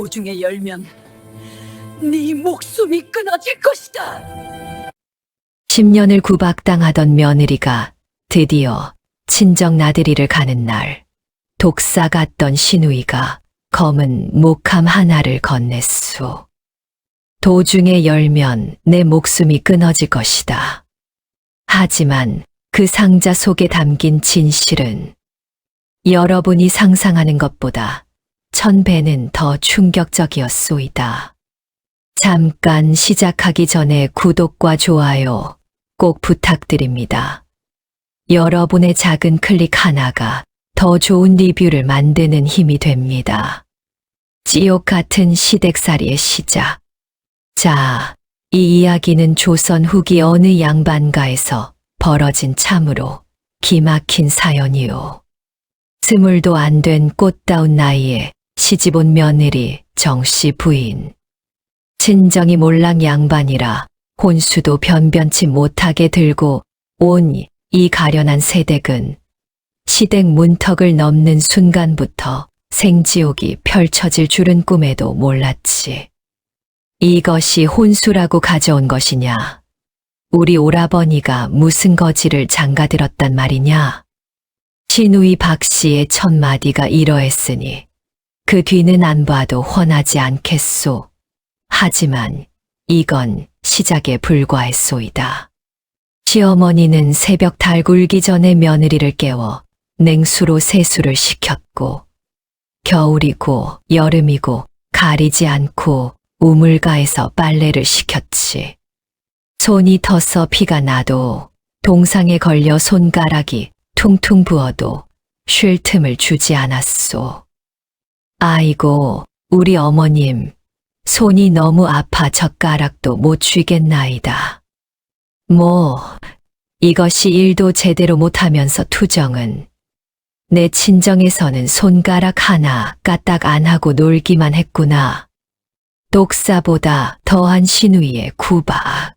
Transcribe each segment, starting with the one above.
도중에 열면 네 목숨이 끊어질 것이다. 10년을 구박당하던 며느리가 드디어 친정 나들이를 가는 날, 독사 같던 시누이가 검은 목함 하나를 건넸소. 도중에 열면 내 목숨이 끊어질 것이다. 하지만 그 상자 속에 담긴 진실은 여러분이 상상하는 것보다 1000배는 더 충격적이었소이다. 잠깐 시작하기 전에 구독과 좋아요 꼭 부탁드립니다. 여러분의 작은 클릭 하나가 더 좋은 리뷰를 만드는 힘이 됩니다. 지옥 같은 시댁살이의 시작. 자, 이 이야기는 조선 후기 어느 양반가에서 벌어진 참으로 기막힌 사연이요. 20도 안 된 꽃다운 나이에 시집온 며느리 정씨 부인. 친정이 몰랑 양반이라 혼수도 변변치 못하게 들고 온 이 가련한 세댁은 시댁 문턱을 넘는 순간부터 생지옥이 펼쳐질 줄은 꿈에도 몰랐지. 이것이 혼수라고 가져온 것이냐? 우리 오라버니가 무슨 거지를 장가들었단 말이냐? 시누이 박씨의 첫 마디가 이러했으니 그 뒤는 안 봐도 훤하지 않겠소. 하지만 이건 시작에 불과했소이다. 시어머니는 새벽 달 굴기 전에 며느리를 깨워 냉수로 세수를 시켰고 겨울이고 여름이고 가리지 않고 우물가에서 빨래를 시켰지. 손이 터서 피가 나도 동상에 걸려 손가락이 퉁퉁 부어도 쉴 틈을 주지 않았소. 아이고, 우리 어머님, 손이 너무 아파 젓가락도 못 쥐겠나이다. 이것이 일도 제대로 못하면서 투정은 내 친정에서는 손가락 하나 까딱 안 하고 놀기만 했구나. 독사보다 더한 시누이의 구박.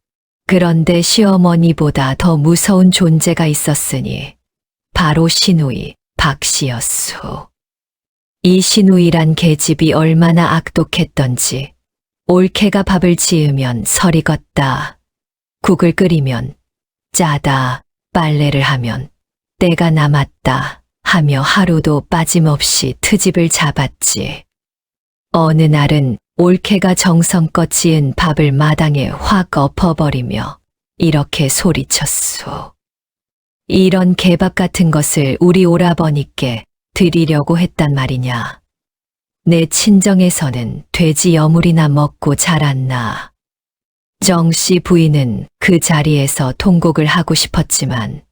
그런데 시어머니보다 더 무서운 존재가 있었으니 바로 시누이 박씨였소. 이 시누이란 계집이 얼마나 악독했던지 올케가 밥을 지으면 설이 걷다, 국을 끓이면 짜다, 빨래를 하면 때가 남았다 하며 하루도 빠짐없이 트집을 잡았지. 어느 날은 올케가 정성껏 지은 밥을 마당에 확 엎어버리며 이렇게 소리쳤소. 이런 개밥 같은 것을 우리 오라버니께 드리려고 했단 말이냐. 내 친정에서는 돼지 여물이나 먹고 자랐나. 정씨 부인은 그 자리에서 통곡을 하고 싶었지만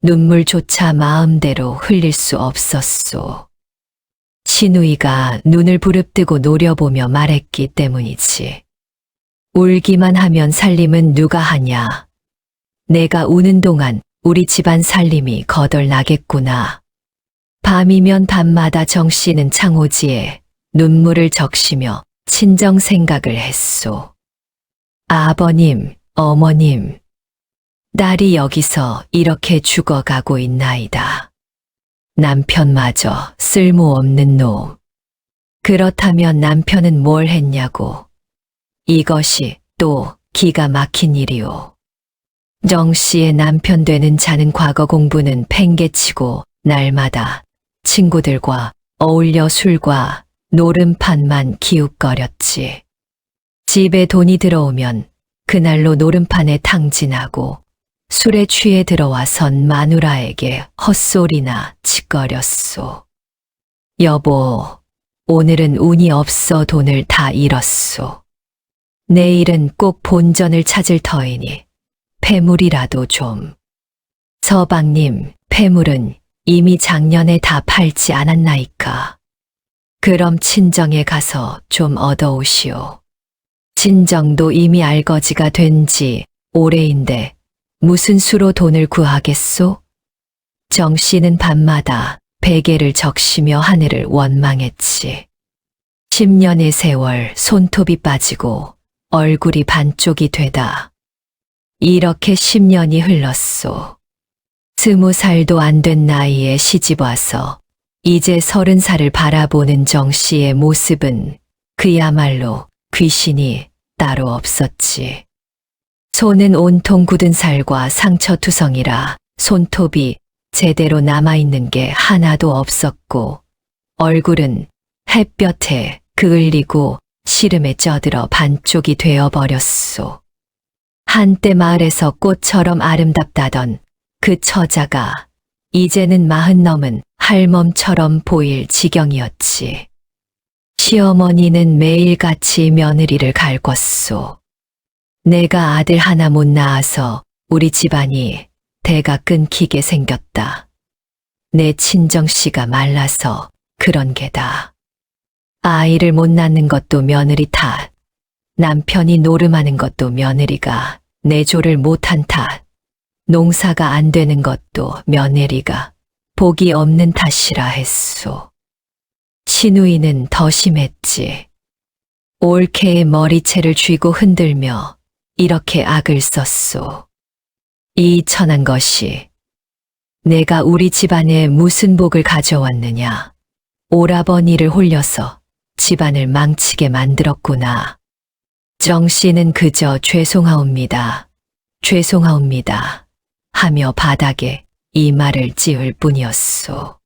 눈물조차 마음대로 흘릴 수 없었소. 시누이가 눈을 부릅뜨고 노려보며 말했기 때문이지. 울기만 하면 살림은 누가 하냐. 내가 우는 동안 우리 집안 살림이 거덜나겠구나. 밤이면 밤마다 정씨는 창호지에 눈물을 적시며 친정 생각을 했소. 아버님, 어머님, 딸이 여기서 이렇게 죽어가고 있나이다. 남편마저 쓸모없는 놈. 그렇다면 남편은 뭘 했냐고. 이것이 또 기가 막힌 일이오. 정씨의 남편 되는 자는 과거 공부는 팽개치고 날마다 친구들과 어울려 술과 노름판만 기웃거렸지. 집에 돈이 들어오면 그날로 노름판에 탕진하고 술에 취해 들어와선 마누라에게 헛소리나 짓거렸소. 여보, 오늘은 운이 없어 돈을 다 잃었소. 내일은 꼭 본전을 찾을 터이니 폐물이라도 좀. 서방님, 폐물은 이미 작년에 다 팔지 않았나이까. 그럼 친정에 가서 좀 얻어오시오. 친정도 이미 알거지가 된 지 오래인데 무슨 수로 돈을 구하겠소? 정씨는 밤마다 베개를 적시며 하늘을 원망했지. 10년의 세월 손톱이 빠지고 얼굴이 반쪽이 되다. 이렇게 10년이 흘렀소. 20살도 안 된 나이에 시집와서 이제 30살을 바라보는 정씨의 모습은 그야말로 귀신이 따로 없었지. 손은 온통 굳은 살과 상처투성이라 손톱이 제대로 남아있는 게 하나도 없었고, 얼굴은 햇볕에 그을리고 시름에 쪄들어 반쪽이 되어버렸소. 한때 마을에서 꽃처럼 아름답다던 그 처자가 이제는 40 넘은 할멈처럼 보일 지경이었지. 시어머니는 매일같이 며느리를 갈궜소. 내가 아들 하나 못 낳아서 우리 집안이 대가 끊기게 생겼다. 내 친정씨가 말라서 그런 게다. 아이를 못 낳는 것도 며느리 탓. 남편이 노름하는 것도 며느리가 내조를 못한 탓. 농사가 안 되는 것도 며느리가 복이 없는 탓이라 했소. 시누이는 더 심했지. 올케의 머리채를 쥐고 흔들며 이렇게 악을 썼소. 이 천한 것이 내가 우리 집안에 무슨 복을 가져왔느냐. 오라버니를 홀려서 집안을 망치게 만들었구나. 정씨는 그저 죄송하옵니다. 죄송하옵니다. 하며 바닥에 이 말을 찌을 뿐이었소.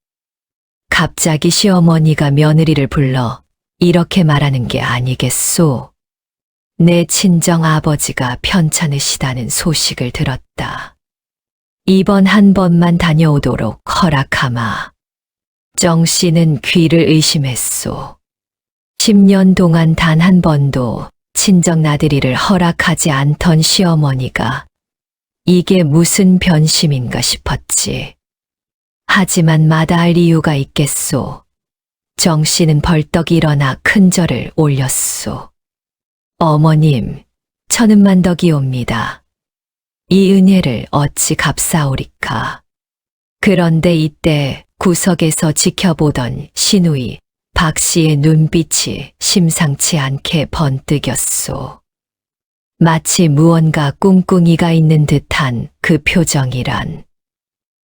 갑자기 시어머니가 며느리를 불러 이렇게 말하는 게 아니겠소. 내 친정 아버지가 편찮으시다는 소식을 들었다. 이번 한 번만 다녀오도록 허락하마. 정씨는 귀를 의심했소. 10년 동안 단 한 번도 친정 나들이를 허락하지 않던 시어머니가 이게 무슨 변심인가 싶었지. 하지만 마다할 이유가 있겠소. 정씨는 벌떡 일어나 큰 절을 올렸소. 어머님, 1000만 덕이옵니다. 이 은혜를 어찌 갚사오리까. 그런데 이때 구석에서 지켜보던 시누이 박 씨의 눈빛이 심상치 않게 번뜩였소. 마치 무언가 꿍꿍이가 있는 듯한 그 표정이란.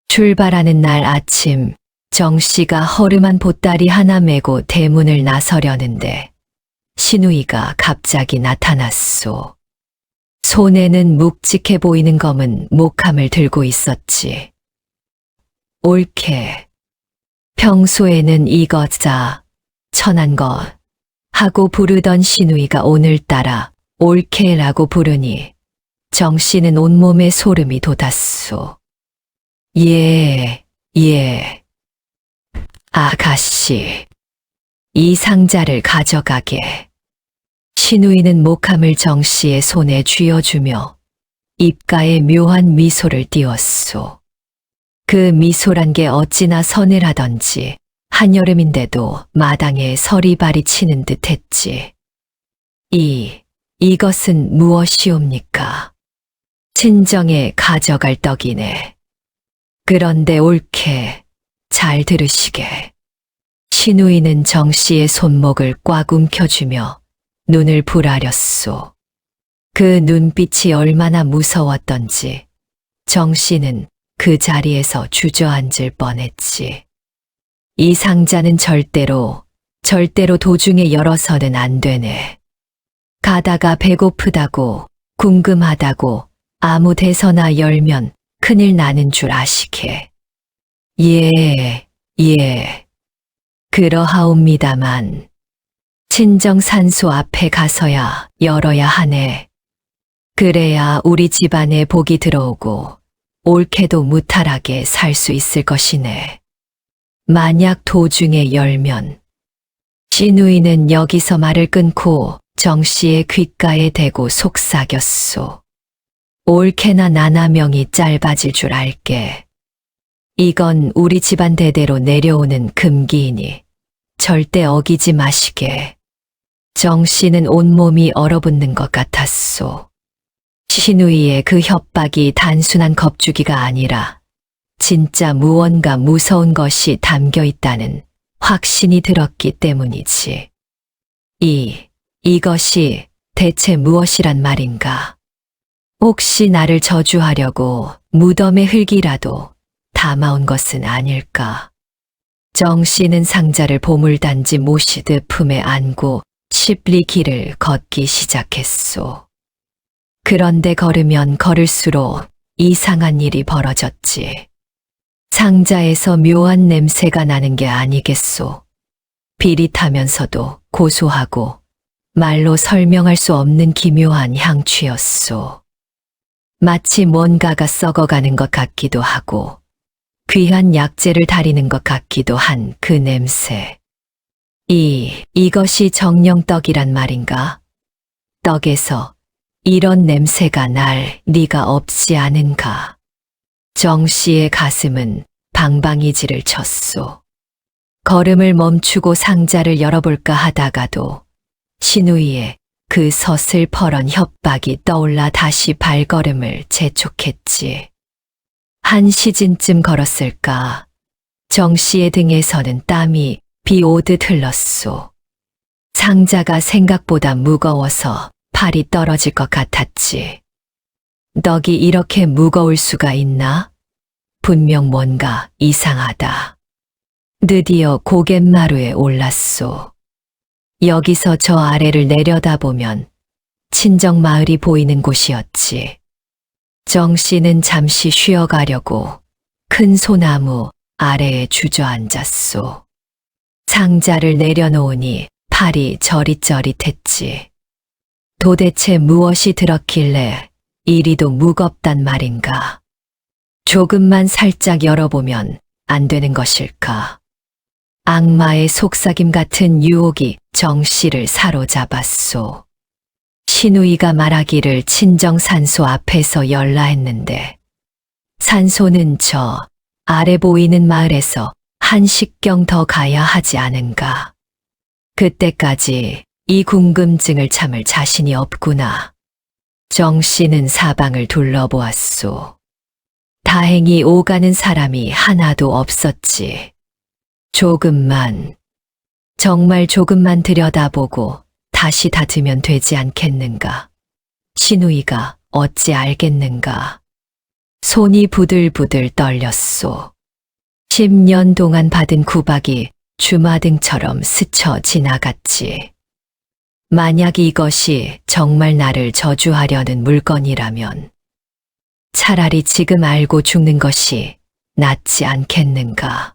출발하는 날 아침 정 씨가 허름한 보따리 하나 메고 대문을 나서려는데 시누이가 갑자기 나타났소. 손에는 묵직해 보이는 검은 목함을 들고 있었지. 옳게. 평소에는 이거자, 천한 것 하고 부르던 시누이가 오늘따라 옳게라고 부르니 정 씨는 온몸에 소름이 돋았소. 예. 아가씨, 이 상자를 가져가게. 시누이는 목함을 정 씨의 손에 쥐어주며 입가에 묘한 미소를 띄웠소. 그 미소란 게 어찌나 서늘하던지 한여름인데도 마당에 서리발이 치는 듯 했지. 이것은 무엇이옵니까? 친정에 가져갈 떡이네. 그런데 옳게 잘 들으시게. 시누이는 정 씨의 손목을 꽉 움켜쥐며 눈을 부라렸소. 그 눈빛이 얼마나 무서웠던지 정 씨는 그 자리에서 주저앉을 뻔했지. 이 상자는 절대로 도중에 열어서는 안 되네. 가다가 배고프다고, 궁금하다고 아무 데서나 열면 큰일 나는 줄 아시게. 예. 그러하옵니다만 친정 산소 앞에 가서야 열어야 하네. 그래야 우리 집안에 복이 들어오고 옳게도 무탈하게 살 수 있을 것이네. 만약 도중에 열면. 시누이는 여기서 말을 끊고 정 씨의 귓가에 대고 속삭였소. 옳게나 나나명이 짧아질 줄 알게. 이건 우리 집안 대대로 내려오는 금기이니 절대 어기지 마시게. 정 씨는 온몸이 얼어붙는 것 같았소. 시누이의 그 협박이 단순한 겁주기가 아니라 진짜 무언가 무서운 것이 담겨 있다는 확신이 들었기 때문이지. 이것이 대체 무엇이란 말인가? 혹시 나를 저주하려고 무덤의 흙이라도 담아온 것은 아닐까? 정 씨는 상자를 보물단지 모시듯 품에 안고 수십 리 길을 걷기 시작했소. 그런데 걸으면 걸을수록 이상한 일이 벌어졌지. 상자에서 묘한 냄새가 나는 게 아니겠소. 비릿하면서도 고소하고 말로 설명할 수 없는 기묘한 향취였소. 마치 뭔가가 썩어가는 것 같기도 하고 귀한 약재를 다리는 것 같기도 한 그 냄새. 이것이 정령떡이란 말인가? 떡에서 이런 냄새가 날 리가 없지 않은가? 정씨의 가슴은 방방이지를 쳤소. 걸음을 멈추고 상자를 열어볼까 하다가도 신우이의 그 서슬퍼런 협박이 떠올라 다시 발걸음을 재촉했지. 한 시즌쯤 걸었을까? 정씨의 등에서는 땀이 비 오듯 흘렀소. 상자가 생각보다 무거워서 팔이 떨어질 것 같았지. 떡이 이렇게 무거울 수가 있나? 분명 뭔가 이상하다. 드디어 고갯마루에 올랐소. 여기서 저 아래를 내려다보면 친정 마을이 보이는 곳이었지. 정씨는 잠시 쉬어가려고 큰 소나무 아래에 주저앉았소. 상자를 내려놓으니 팔이 저릿저릿했지. 도대체 무엇이 들었길래 이리도 무겁단 말인가? 조금만 살짝 열어보면 안 되는 것일까? 악마의 속삭임 같은 유혹이 정씨를 사로잡았소. 신우이가 말하기를 친정 산소 앞에서 열라 했는데 산소는 저 아래 보이는 마을에서 한 식경 더 가야 하지 않은가? 그때까지 이 궁금증을 참을 자신이 없구나. 정씨는 사방을 둘러보았소. 다행히 오가는 사람이 하나도 없었지. 조금만, 정말 조금만 들여다보고 다시 닫으면 되지 않겠는가? 신우이가 어찌 알겠는가? 손이 부들부들 떨렸소. 10년 동안 받은 구박이 주마등처럼 스쳐 지나갔지. 만약 이것이 정말 나를 저주하려는 물건이라면 차라리 지금 알고 죽는 것이 낫지 않겠는가?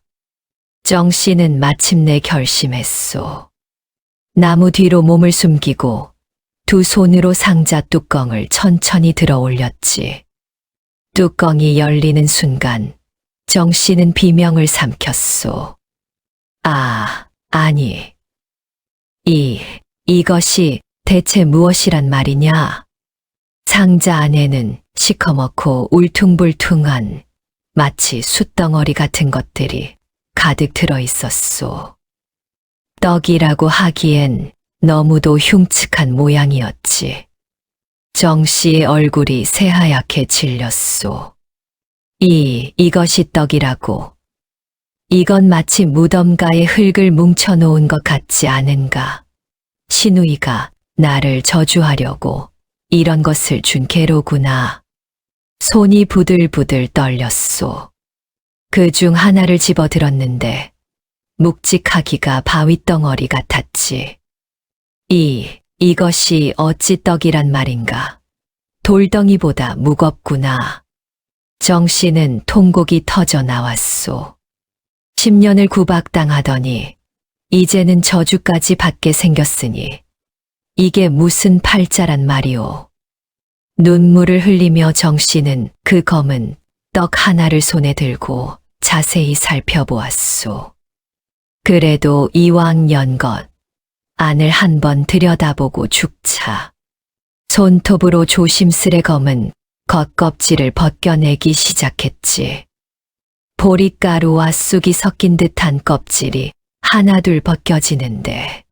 정씨는 마침내 결심했소. 나무 뒤로 몸을 숨기고 두 손으로 상자 뚜껑을 천천히 들어 올렸지. 뚜껑이 열리는 순간 정씨는 비명을 삼켰소. 아니. 이것이 대체 무엇이란 말이냐? 상자 안에는 시커멓고 울퉁불퉁한 마치 숯덩어리 같은 것들이 가득 들어 있었소. 떡이라고 하기엔 너무도 흉측한 모양이었지. 정씨의 얼굴이 새하얗게 질렸소. 이것이 떡이라고. 이건 마치 무덤가에 흙을 뭉쳐놓은 것 같지 않은가? 신우이가 나를 저주하려고 이런 것을 준 개로구나. 손이 부들부들 떨렸소. 그중 하나를 집어들었는데 묵직하기가 바위덩어리 같았지. 이것이 어찌 떡이란 말인가? 돌덩이보다 무겁구나. 정씨는 통곡이 터져 나왔소. 10년을 구박당하더니 이제는 저주까지 받게 생겼으니 이게 무슨 팔자란 말이오. 눈물을 흘리며 정씨는 그 검은 떡 하나를 손에 들고 자세히 살펴보았소. 그래도 이왕 연 것, 안을 한번 들여다보고 죽자. 손톱으로 조심스레 검은 겉껍질을 벗겨내기 시작했지. 보릿가루와 쑥이 섞인 듯한 껍질이 하나둘 벗겨지는데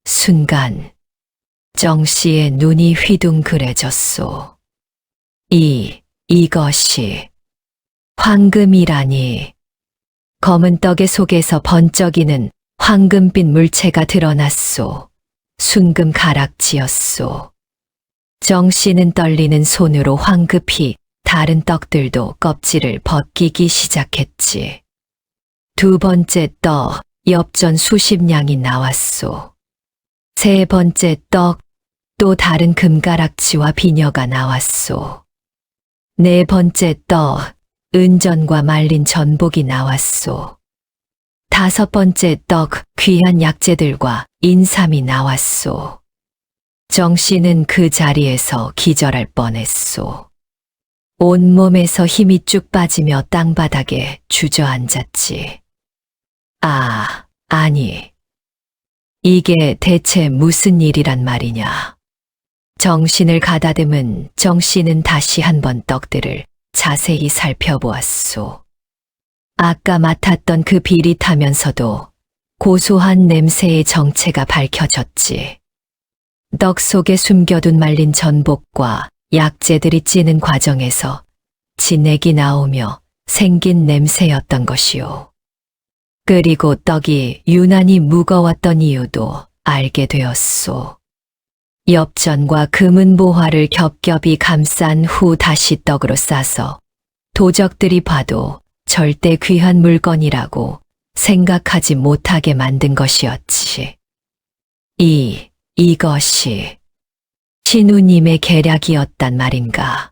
순간 정씨의 눈이 휘둥그레졌소. 이것이 황금이라니. 검은 떡의 속에서 번쩍이는 황금빛 물체가 드러났소. 순금 가락지였소. 정씨는 떨리는 손으로 황급히 다른 떡들도 껍질을 벗기기 시작했지. 두 번째 떡 엽전 수십 냥이 나왔소. 세 번째 떡, 또 다른 금가락지와 비녀가 나왔소. 네 번째 떡, 은전과 말린 전복이 나왔소. 다섯 번째 떡, 귀한 약재들과 인삼이 나왔소. 정씨는 그 자리에서 기절할 뻔했소. 온몸에서 힘이 쭉 빠지며 땅바닥에 주저앉았지. 아니. 이게 대체 무슨 일이란 말이냐. 정신을 가다듬은 정씨는 다시 한번 떡들을 자세히 살펴보았소. 아까 맡았던 그 비릿하면서도 고소한 냄새의 정체가 밝혀졌지. 떡 속에 숨겨둔 말린 전복과 약재들이 찌는 과정에서 진액이 나오며 생긴 냄새였던 것이요. 그리고 떡이 유난히 무거웠던 이유도 알게 되었소. 엽전과 금은 보화를 겹겹이 감싼 후 다시 떡으로 싸서 도적들이 봐도 절대 귀한 물건이라고 생각하지 못하게 만든 것이었지. 이것이 신우님의 계략이었단 말인가.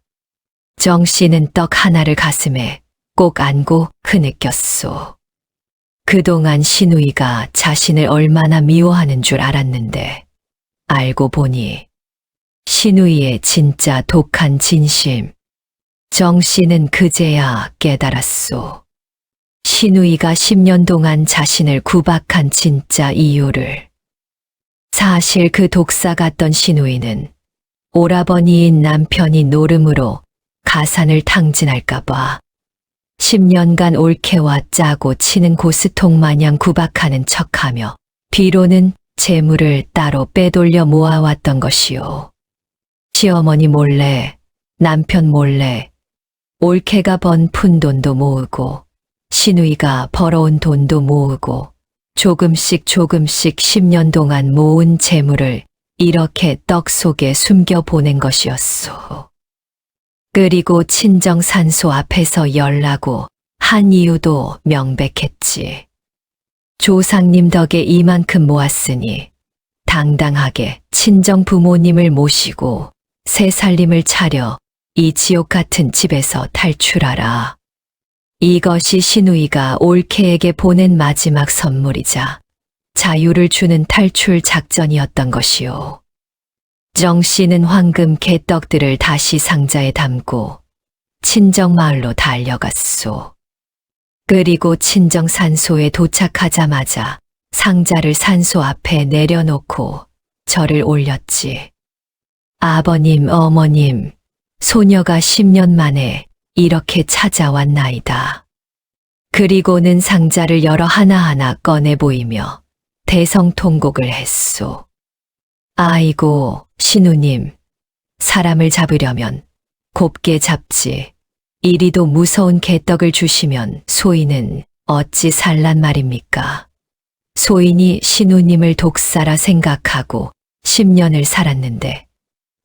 정씨는 떡 하나를 가슴에 꼭 안고 흐느꼈소. 그동안 신우이가 자신을 얼마나 미워하는 줄 알았는데 알고 보니 신우이의 진짜 독한 진심. 정씨는 그제야 깨달았소. 신우이가 10년 동안 자신을 구박한 진짜 이유를. 사실 그 독사 같던 신우이는 오라버니인 남편이 노름으로 가산을 탕진할까봐 10년간 올케와 짜고 치는 고스톱 마냥 구박하는 척하며 뒤로는 재물을 따로 빼돌려 모아왔던 것이요. 시어머니 몰래, 남편 몰래 올케가 번 푼돈도 모으고 신우이가 벌어온 돈도 모으고 조금씩 10년 동안 모은 재물을 이렇게 떡 속에 숨겨 보낸 것이었소. 그리고 친정 산소 앞에서 열라고 한 이유도 명백했지. 조상님 덕에 이만큼 모았으니 당당하게 친정 부모님을 모시고 새 살림을 차려 이 지옥 같은 집에서 탈출하라. 이것이 신우이가 올케에게 보낸 마지막 선물이자 자유를 주는 탈출 작전이었던 것이요. 정씨는 황금 개떡들을 다시 상자에 담고 친정 마을로 달려갔소. 그리고 친정 산소에 도착하자마자 상자를 산소 앞에 내려놓고 절을 올렸지. 아버님, 어머님, 소녀가 10년 만에 이렇게 찾아왔나이다. 그리고는 상자를 열어 하나하나 꺼내 보이며 대성통곡을 했소. 아이고, 신우님, 사람을 잡으려면 곱게 잡지. 이리도 무서운 개떡을 주시면 소인은 어찌 살란 말입니까? 소인이 신우님을 독사라 생각하고 10년을 살았는데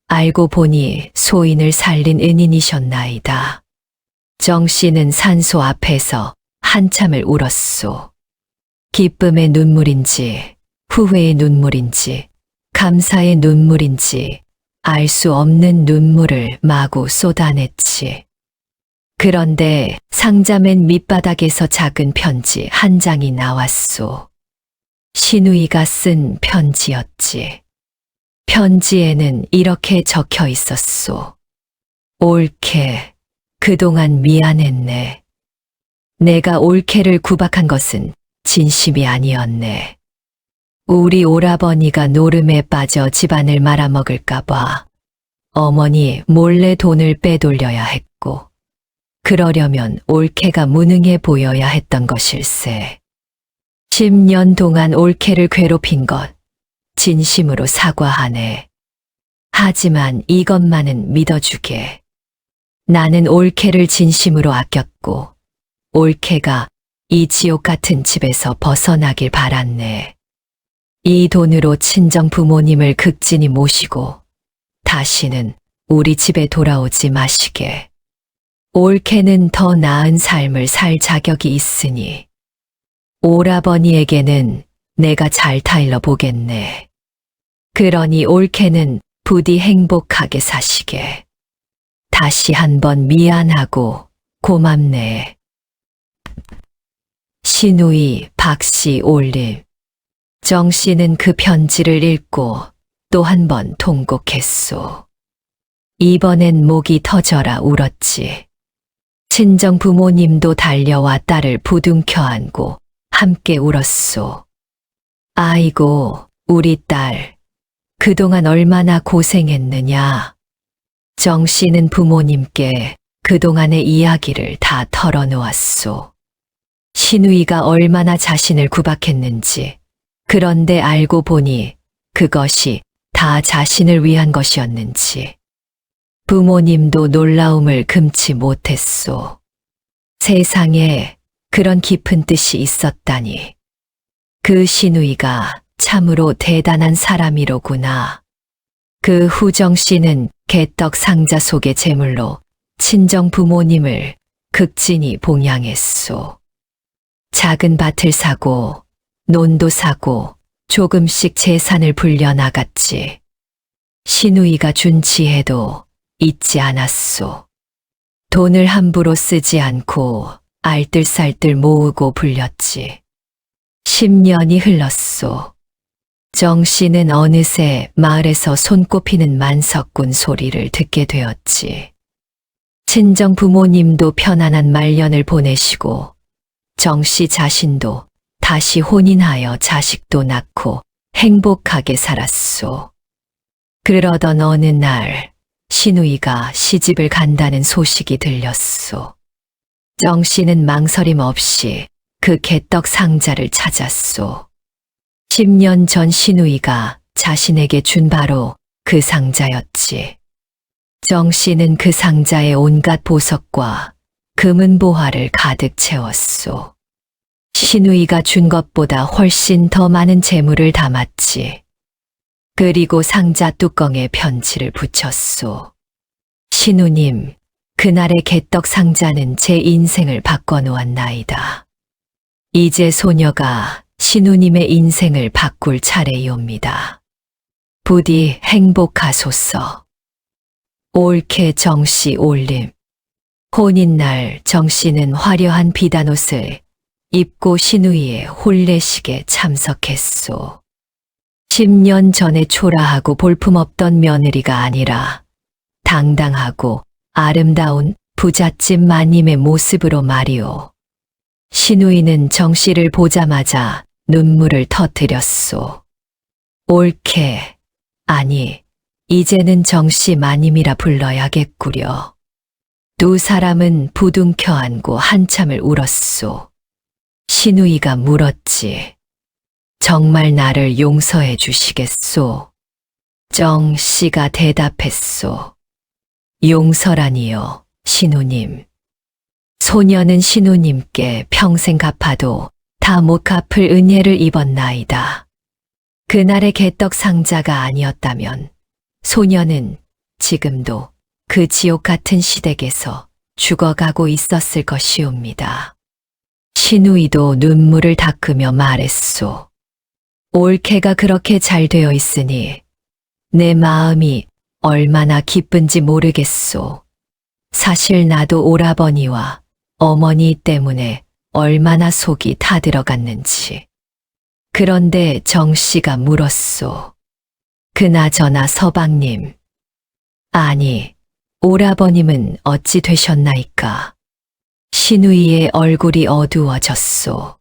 알고 보니 소인을 살린 은인이셨나이다. 정씨는 산소 앞에서 한참을 울었소. 기쁨의 눈물인지 후회의 눈물인지 감사의 눈물인지 알 수 없는 눈물을 마구 쏟아냈지. 그런데 상자 맨 밑바닥에서 작은 편지 한 장이 나왔소. 신우이가 쓴 편지였지. 편지에는 이렇게 적혀 있었소. 올케, 그동안 미안했네. 내가 올케를 구박한 것은 진심이 아니었네. 우리 오라버니가 노름에 빠져 집안을 말아먹을까봐 어머니 몰래 돈을 빼돌려야 했고 그러려면 올케가 무능해 보여야 했던 것일세. 10년 동안 올케를 괴롭힌 것 진심으로 사과하네. 하지만 이것만은 믿어주게. 나는 올케를 진심으로 아꼈고 올케가 이 지옥 같은 집에서 벗어나길 바랐네. 이 돈으로 친정 부모님을 극진히 모시고 다시는 우리 집에 돌아오지 마시게. 올케는 더 나은 삶을 살 자격이 있으니 오라버니에게는 내가 잘 타일러 보겠네. 그러니 올케는 부디 행복하게 사시게. 다시 한번 미안하고 고맙네. 신우이 박씨 올림. 정씨는 그 편지를 읽고 또 한 번 통곡했소. 이번엔 목이 터져라 울었지. 친정 부모님도 달려와 딸을 부둥켜 안고 함께 울었소. 아이고, 우리 딸. 그동안 얼마나 고생했느냐. 정씨는 부모님께 그동안의 이야기를 다 털어놓았소. 신우이가 얼마나 자신을 구박했는지, 그런데 알고 보니 그것이 다 자신을 위한 것이었는지. 부모님도 놀라움을 금치 못했소. 세상에 그런 깊은 뜻이 있었다니. 그 신우이가 참으로 대단한 사람이로구나. 그 후 정씨는 개떡 상자 속의 재물로 친정 부모님을 극진히 봉양했소. 작은 밭을 사고 논도 사고 조금씩 재산을 불려나갔지. 신우이가 준 지혜도 잊지 않았소. 돈을 함부로 쓰지 않고 알뜰살뜰 모으고 불렸지. 10년이 흘렀소. 정씨는 어느새 마을에서 손꼽히는 만석군 소리를 듣게 되었지. 친정 부모님도 편안한 말년을 보내시고 정씨 자신도 다시 혼인하여 자식도 낳고 행복하게 살았소. 그러던 어느 날 신우이가 시집을 간다는 소식이 들렸소. 정씨는 망설임 없이 그 개떡 상자를 찾았소. 10년 전 신우이가 자신에게 준 바로 그 상자였지. 정씨는 그 상자에 온갖 보석과 금은 보화를 가득 채웠소. 신우이가 준 것보다 훨씬 더 많은 재물을 담았지. 그리고 상자 뚜껑에 편지를 붙였소. 신우님, 그날의 개떡 상자는 제 인생을 바꿔놓았나이다. 이제 소녀가 신우님의 인생을 바꿀 차례이옵니다. 부디 행복하소서. 올케 정씨 올림. 혼인날 정씨는 화려한 비단옷을 입고 신우이의 혼례식에 참석했소. 10년 전에 초라하고 볼품없던 며느리가 아니라 당당하고 아름다운 부잣집 마님의 모습으로 말이오. 신우이는 정씨를 보자마자 눈물을 터뜨렸소. 올케, 아니, 이제는 정씨 마님이라 불러야겠구려. 두 사람은 부둥켜 안고 한참을 울었소. 신우이가 물었지. 정말 나를 용서해 주시겠소? 정씨가 대답했소. 용서라니요, 신우님. 소녀는 신우님께 평생 갚아도 다 못 갚을 은혜를 입었나이다. 그날의 개떡 상자가 아니었다면 소녀는 지금도 그 지옥 같은 시댁에서 죽어가고 있었을 것이옵니다. 신우이도 눈물을 닦으며 말했소. 올케가 그렇게 잘 되어 있으니 내 마음이 얼마나 기쁜지 모르겠소. 사실 나도 오라버니와 어머니 때문에 얼마나 속이 타들어갔는지. 그런데 정씨가 물었소. 그나저나 서방님. 아니, 오라버님은 어찌 되셨나이까? 신우이의 얼굴이 어두워졌소.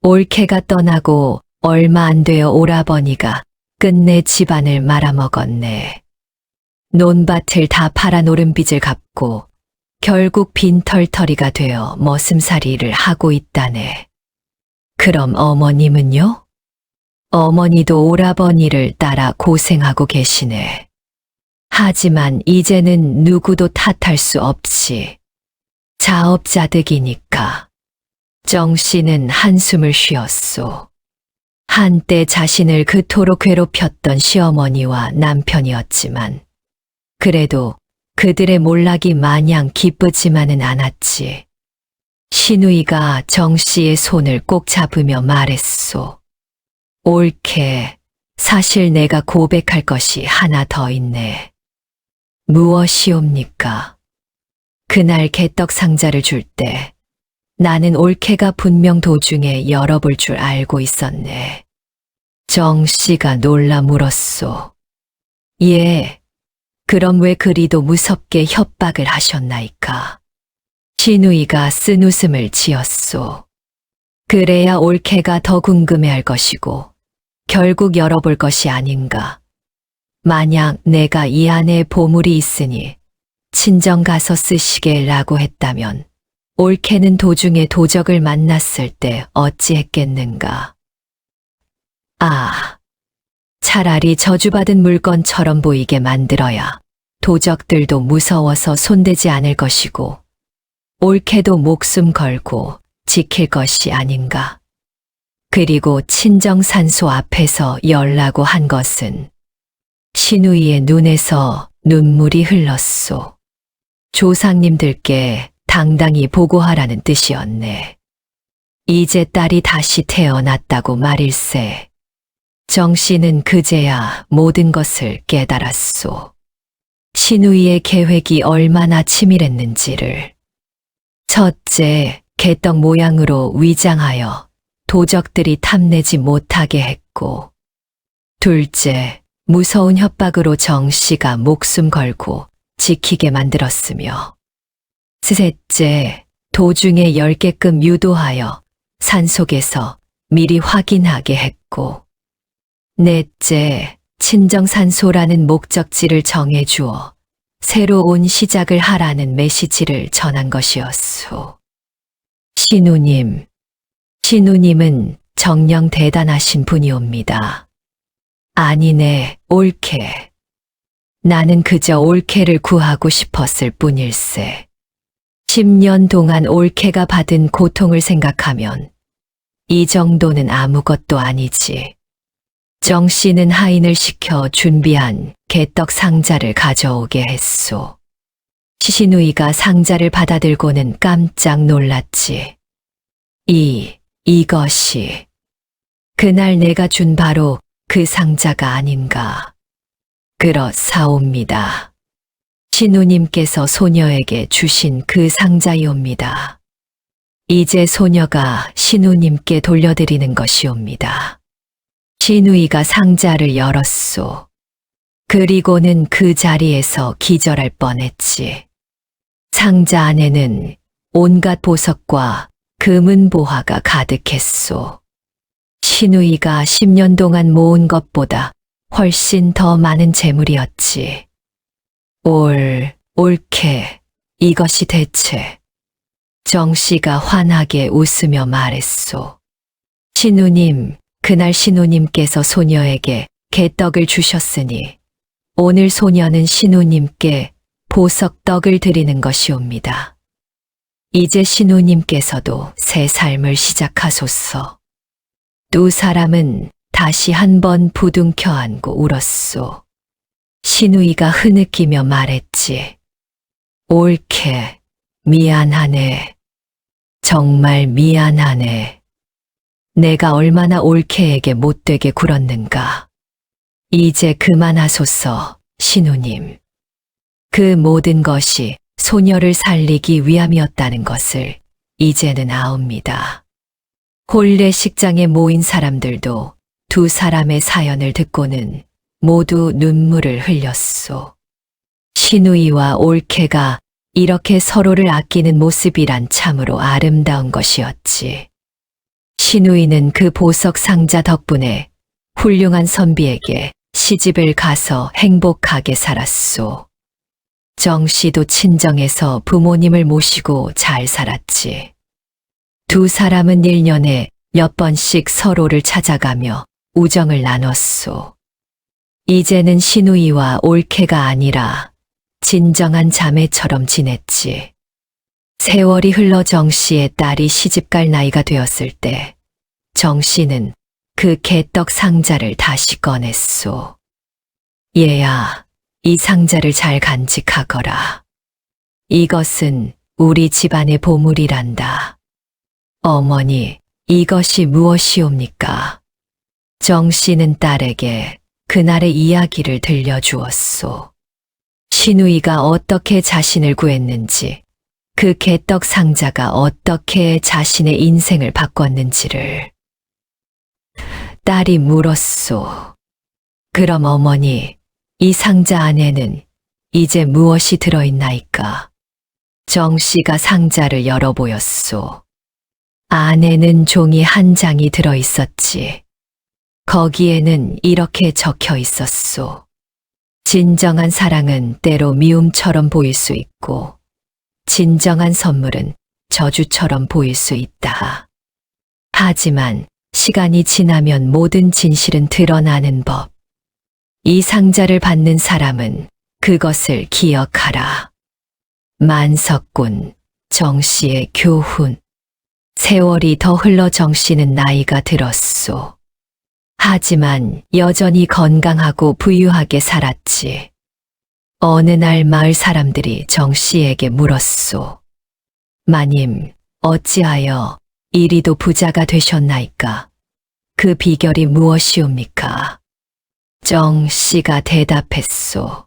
올케가 떠나고 얼마 안 되어 오라버니가 끝내 집안을 말아먹었네. 논밭을 다 팔아 노름빚을 갚고 결국 빈털터리가 되어 머슴살이를 하고 있다네. 그럼 어머님은요? 어머니도 오라버니를 따라 고생하고 계시네. 하지만 이제는 누구도 탓할 수 없지. 자업자득이니까. 정씨는 한숨을 쉬었소. 한때 자신을 그토록 괴롭혔던 시어머니와 남편이었지만 그래도 그들의 몰락이 마냥 기쁘지만은 않았지. 신우이가 정씨의 손을 꼭 잡으며 말했소. 올케, 사실 내가 고백할 것이 하나 더 있네. 무엇이옵니까? 그날 개떡 상자를 줄 때 나는 올케가 분명 도중에 열어볼 줄 알고 있었네. 정 씨가 놀라 물었소. 예, 그럼 왜 그리도 무섭게 협박을 하셨나이까? 신우이가 쓴 웃음을 지었소. 그래야 올케가 더 궁금해할 것이고 결국 열어볼 것이 아닌가. 만약 내가 이 안에 보물이 있으니 친정 가서 쓰시게라고 했다면 올케는 도중에 도적을 만났을 때 어찌했겠는가. 아, 차라리 저주받은 물건처럼 보이게 만들어야 도적들도 무서워서 손대지 않을 것이고 올케도 목숨 걸고 지킬 것이 아닌가. 그리고 친정산소 앞에서 열라고 한 것은 신우이의 눈에서 눈물이 흘렀소. 조상님들께 당당히 보고하라는 뜻이었네. 이제 딸이 다시 태어났다고 말일세. 정 씨는 그제야 모든 것을 깨달았소. 신우이의 계획이 얼마나 치밀했는지를. 첫째, 개떡 모양으로 위장하여 도적들이 탐내지 못하게 했고, 둘째, 무서운 협박으로 정 씨가 목숨 걸고 지키게 만들었으며, 셋째, 도중에 10개끔 유도하여 산속에서 미리 확인하게 했고, 넷째, 친정산소라는 목적지를 정해주어 새로운 시작을 하라는 메시지를 전한 것이었소. 신우님은 정녕 대단하신 분이옵니다. 아니네, 올케. 나는 그저 올케를 구하고 싶었을 뿐일세. 10년 동안 올케가 받은 고통을 생각하면 이 정도는 아무것도 아니지. 정 씨는 하인을 시켜 준비한 개떡 상자를 가져오게 했소. 신우이가 상자를 받아들고는 깜짝 놀랐지. 이것이 그날 내가 준 바로 그 상자가 아닌가. 그렇사옵니다. 신우님께서 소녀에게 주신 그 상자이옵니다. 이제 소녀가 신우님께 돌려드리는 것이옵니다. 신우이가 상자를 열었소. 그리고는 그 자리에서 기절할 뻔했지. 상자 안에는 온갖 보석과 금은 보화가 가득했소. 신우이가 10년 동안 모은 것보다 훨씬 더 많은 재물이었지. 올케, 이것이 대체. 정 씨가 환하게 웃으며 말했소. 신우님, 그날 신우님께서 소녀에게 개떡을 주셨으니 오늘 소녀는 신우님께 보석떡을 드리는 것이옵니다. 이제 신우님께서도 새 삶을 시작하소서. 두 사람은 다시 한번 부둥켜 안고 울었소. 신우이가 흐느끼며 말했지. 올케, 미안하네. 정말 미안하네. 내가 얼마나 올케에게 못되게 굴었는가. 이제 그만하소서, 신우님. 그 모든 것이 소녀를 살리기 위함이었다는 것을 이제는 아옵니다. 혼례식장에 모인 사람들도 두 사람의 사연을 듣고는 모두 눈물을 흘렸소. 신우이와 올케가 이렇게 서로를 아끼는 모습이란 참으로 아름다운 것이었지. 신우이는 그 보석 상자 덕분에 훌륭한 선비에게 시집을 가서 행복하게 살았소. 정 씨도 친정에서 부모님을 모시고 잘 살았지. 두 사람은 1년에 몇 번씩 서로를 찾아가며 우정을 나눴소. 이제는 신우이와 올케가 아니라 진정한 자매처럼 지냈지. 세월이 흘러 정 씨의 딸이 시집갈 나이가 되었을 때 정 씨는 그 개떡 상자를 다시 꺼냈소. 얘야, 이 상자를 잘 간직하거라. 이것은 우리 집안의 보물이란다. 어머니, 이것이 무엇이옵니까? 정 씨는 딸에게 그날의 이야기를 들려주었소. 신우이가 어떻게 자신을 구했는지, 그 개떡 상자가 어떻게 자신의 인생을 바꿨는지를. 딸이 물었소. 그럼 어머니, 이 상자 안에는 이제 무엇이 들어있나이까? 정 씨가 상자를 열어 보였소. 안에는 종이 한 장이 들어있었지. 거기에는 이렇게 적혀 있었소. 진정한 사랑은 때로 미움처럼 보일 수 있고, 진정한 선물은 저주처럼 보일 수 있다. 하지만 시간이 지나면 모든 진실은 드러나는 법. 이 상자를 받는 사람은 그것을 기억하라. 만석군, 정 씨의 교훈. 세월이 더 흘러 정 씨는 나이가 들었소. 하지만 여전히 건강하고 부유하게 살았지. 어느 날 마을 사람들이 정 씨에게 물었소. 마님, 어찌하여 이리도 부자가 되셨나이까? 그 비결이 무엇이옵니까? 정 씨가 대답했소.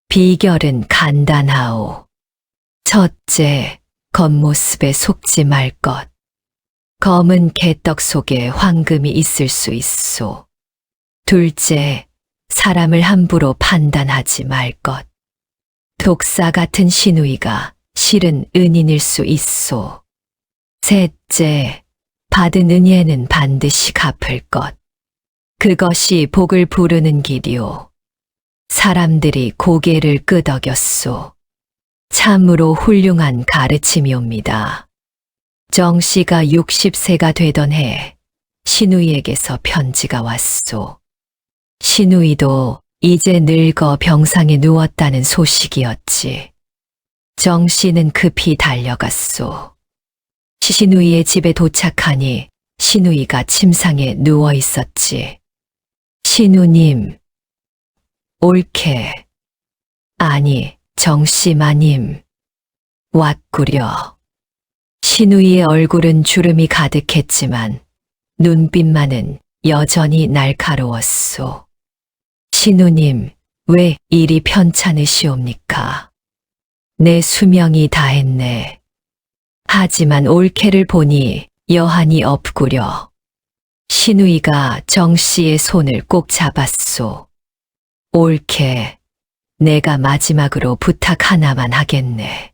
비결은 간단하오. 첫째, 겉모습에 속지 말 것. 검은 개떡 속에 황금이 있을 수 있소. 둘째, 사람을 함부로 판단하지 말 것. 독사 같은 신우이가 실은 은인일 수 있소. 셋째, 받은 은혜는 반드시 갚을 것. 그것이 복을 부르는 길이오. 사람들이 고개를 끄덕였소. 참으로 훌륭한 가르침이옵니다. 정 씨가 60세가 되던 해 신우이에게서 편지가 왔소. 신우이도 이제 늙어 병상에 누웠다는 소식이었지. 정 씨는 급히 달려갔소. 신우이의 집에 도착하니 신우이가 침상에 누워 있었지. 신우님, 옳게. 아니, 정씨 마님. 왔구려. 신우이의 얼굴은 주름이 가득했지만 눈빛만은 여전히 날카로웠소. 신우님, 왜 이리 편찮으시옵니까? 내 수명이 다했네. 하지만 올케를 보니 여한이 없구려. 신우이가 정 씨의 손을 꼭 잡았소. 올케, 내가 마지막으로 부탁 하나만 하겠네.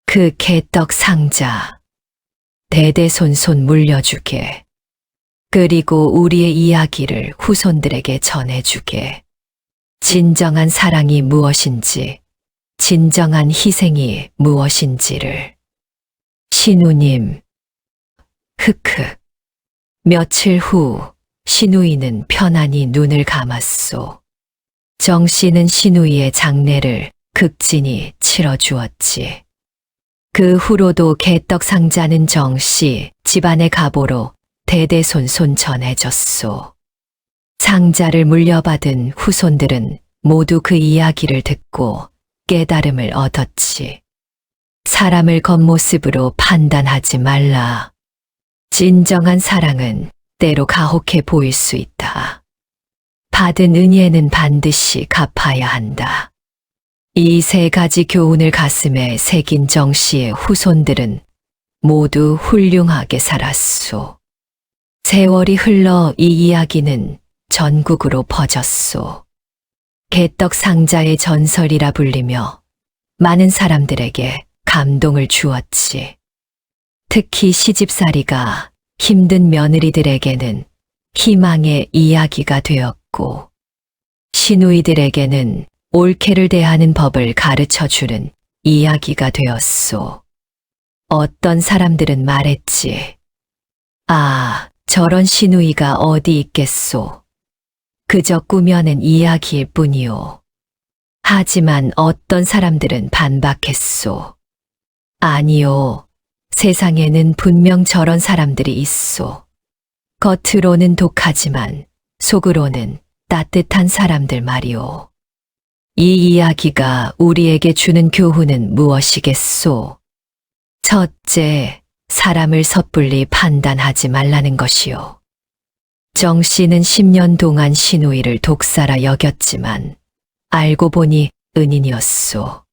그 개떡 상자, 대대손손 물려주게. 그리고 우리의 이야기를 후손들에게 전해주게. 진정한 사랑이 무엇인지, 진정한 희생이 무엇인지를. 신우님, 흑흑. 며칠 후 신우이는 편안히 눈을 감았소. 정 씨는 신우이의 장례를 극진히 치러주었지. 그 후로도 개떡 상자는 정 씨 집안의 가보로 대대손손 전해졌소. 상자를 물려받은 후손들은 모두 그 이야기를 듣고 깨달음을 얻었지. 사람을 겉모습으로 판단하지 말라. 진정한 사랑은 때로 가혹해 보일 수 있다. 받은 은혜는 반드시 갚아야 한다. 이 세 가지 교훈을 가슴에 새긴 정 씨의 후손들은 모두 훌륭하게 살았소. 세월이 흘러 이 이야기는 전국으로 퍼졌소. 개떡 상자의 전설이라 불리며 많은 사람들에게 감동을 주었지. 특히 시집살이가 힘든 며느리들에게는 희망의 이야기가 되었고, 시누이들에게는 옳게를 대하는 법을 가르쳐 주는 이야기가 되었소. 어떤 사람들은 말했지. 아, 저런 시누이가 어디 있겠소. 그저 꾸며낸 이야기일 뿐이오. 하지만 어떤 사람들은 반박했소. 아니요. 세상에는 분명 저런 사람들이 있소. 겉으로는 독하지만 속으로는 따뜻한 사람들 말이오. 이 이야기가 우리에게 주는 교훈은 무엇이겠소? 첫째, 사람을 섣불리 판단하지 말라는 것이요. 정 씨는 10년 동안 신우이를 독사라 여겼지만 알고 보니 은인이었소.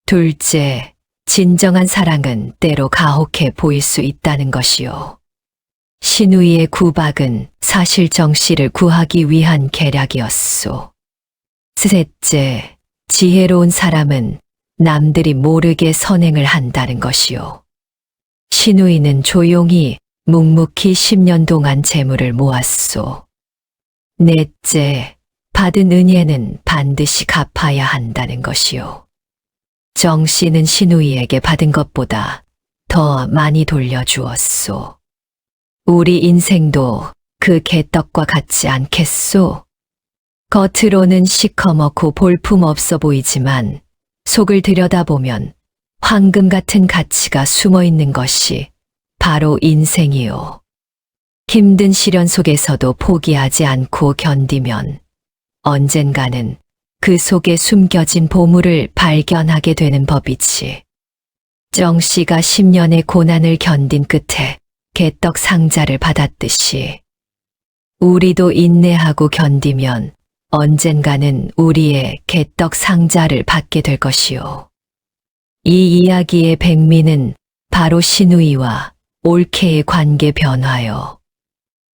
둘째, 진정한 사랑은 때로 가혹해 보일 수 있다는 것이요. 신우이의 구박은 사실 정 씨를 구하기 위한 계략이었소. 셋째, 지혜로운 사람은 남들이 모르게 선행을 한다는 것이요. 신우이는 조용히 묵묵히 10년 동안 재물을 모았소. 넷째, 받은 은혜는 반드시 갚아야 한다는 것이요. 정 씨는 신우이에게 받은 것보다 더 많이 돌려주었소. 우리 인생도 그 개떡과 같지 않겠소? 겉으로는 시커멓고 볼품없어 보이지만 속을 들여다보면 황금 같은 가치가 숨어 있는 것이 바로 인생이요. 힘든 시련 속에서도 포기하지 않고 견디면 언젠가는 그 속에 숨겨진 보물을 발견하게 되는 법이지. 정 씨가 10년의 고난을 견딘 끝에 개떡 상자를 받았듯이 우리도 인내하고 견디면 언젠가는 우리의 개떡 상자를 받게 될 것이요. 이 이야기의 백미는 바로 신우이와 올케의 관계 변화요.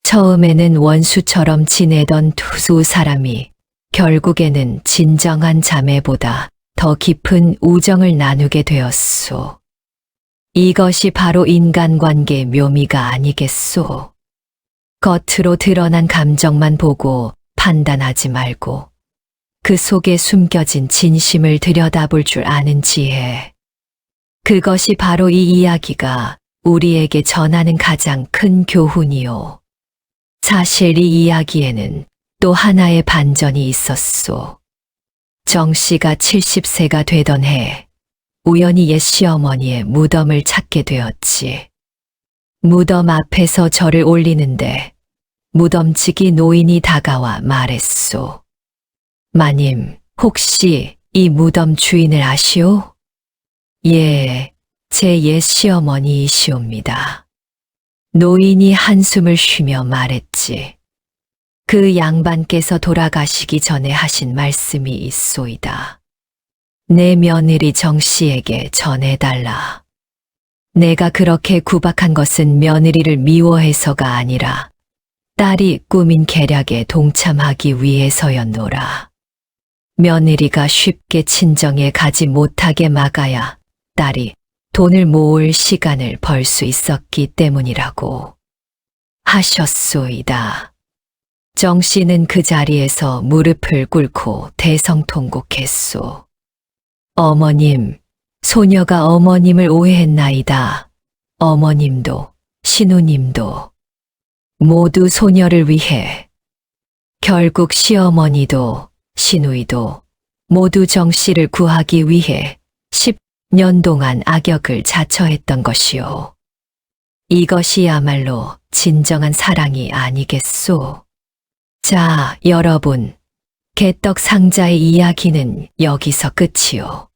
처음에는 원수처럼 지내던 두 사람이 결국에는 진정한 자매보다 더 깊은 우정을 나누게 되었소. 이것이 바로 인간관계의 묘미가 아니겠소. 겉으로 드러난 감정만 보고 판단하지 말고 그 속에 숨겨진 진심을 들여다볼 줄 아는 지혜. 그것이 바로 이 이야기가 우리에게 전하는 가장 큰 교훈이요. 사실 이 이야기에는 또 하나의 반전이 있었소. 정 씨가 70세가 되던 해 우연히 옛 시어머니의 무덤을 찾게 되었지. 무덤 앞에서 절을 올리는데 무덤지기 노인이 다가와 말했소. 마님, 혹시 이 무덤 주인을 아시오? 예, 제 옛 시어머니이시옵니다. 노인이 한숨을 쉬며 말했지. 그 양반께서 돌아가시기 전에 하신 말씀이 있소이다. 내 며느리 정 씨에게 전해달라. 내가 그렇게 구박한 것은 며느리를 미워해서가 아니라 딸이 꾸민 계략에 동참하기 위해서였노라. 며느리가 쉽게 친정에 가지 못하게 막아야 딸이 돈을 모을 시간을 벌 수 있었기 때문이라고 하셨소이다. 정 씨는 그 자리에서 무릎을 꿇고 대성통곡했소. 어머님, 소녀가 어머님을 오해했나이다. 어머님도 신우님도 모두 소녀를 위해. 결국 시어머니도 신우이도 모두 정 씨를 구하기 위해 10년 동안 악역을 자처했던 것이요. 이것이야말로 진정한 사랑이 아니겠소. 자, 여러분, 개떡 상자의 이야기는 여기서 끝이요.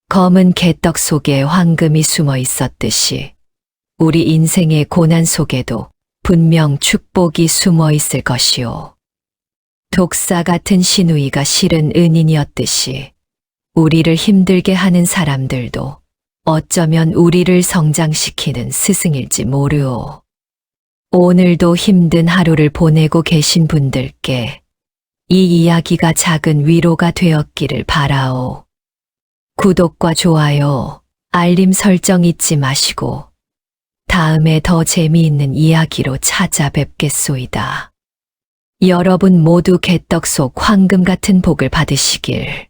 검은 개떡 속에 황금이 숨어 있었듯이 우리 인생의 고난 속에도 분명 축복이 숨어 있을 것이요. 독사 같은 신우이가 실은 은인이었듯이 우리를 힘들게 하는 사람들도 어쩌면 우리를 성장시키는 스승일지 모르오. 오늘도 힘든 하루를 보내고 계신 분들께 이 이야기가 작은 위로가 되었기를 바라오. 구독과 좋아요, 알림 설정 잊지 마시고 다음에 더 재미있는 이야기로 찾아뵙겠소이다. 여러분 모두 개떡 속 황금 같은 복을 받으시길.